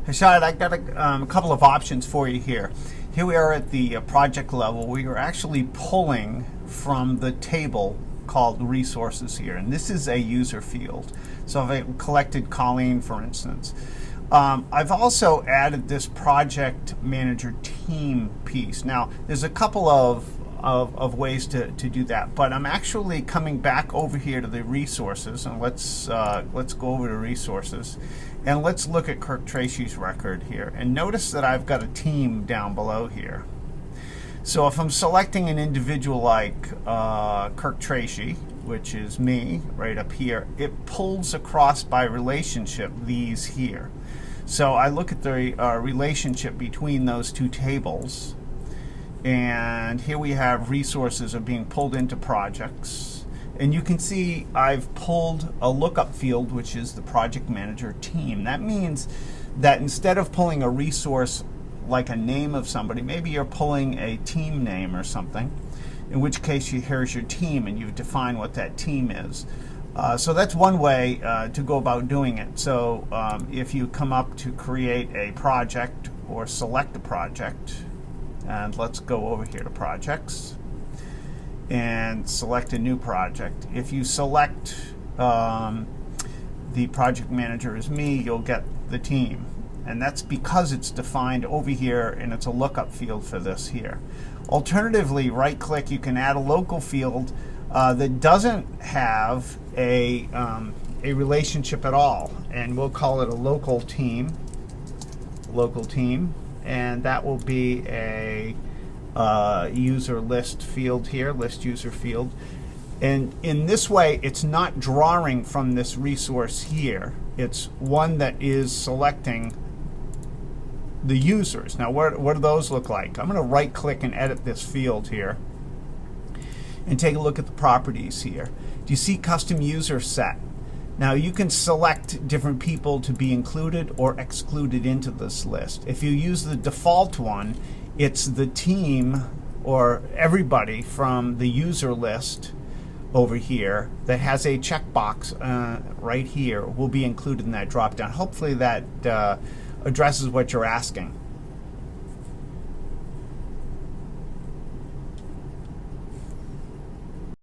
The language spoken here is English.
Hashad, I got a couple of options for you here. Here we are at the project level. We are actually pulling from the table called resources here, and this is a user field. So if I collected Colleen, for instance. I've also added this project manager team piece. Now, there's a couple of ways to do that, but I'm actually coming back over here to the resources, and let's go over to resources, and let's look at Kirk Tracy's record here, and notice that I've got a team down below here. So if I'm selecting an individual like Kirk Tracy, which is me right up here, it pulls across by relationship these here. So I look at the relationship between those two tables, and here we have resources are being pulled into projects. And you can see I've pulled a lookup field, which is the project manager team. That means that instead of pulling a resource like a name of somebody, maybe you're pulling a team name or something, in which case here's your team and you've defined what that team is. So that's one way to go about doing it. So if you come up to create a project or select a project, and let's go over here to projects and select a new project. If you select the project manager as me, you'll get the team. And that's because it's defined over here, and it's a lookup field for this here. Alternatively, right click, you can add a local field that doesn't have a relationship at all, and we'll call it a local team, and that will be a user list field here, list user field. And in this way, it's not drawing from this resource here. It's one that is selecting the users. Now, what do those look like? I'm going to right click and edit this field here and take a look at the properties here. Do you see custom user set? Now you can select different people to be included or excluded into this list. If you use the default one, it's the team or everybody from the user list over here that has a checkbox right here will be included in that drop down. Hopefully that addresses what you're asking.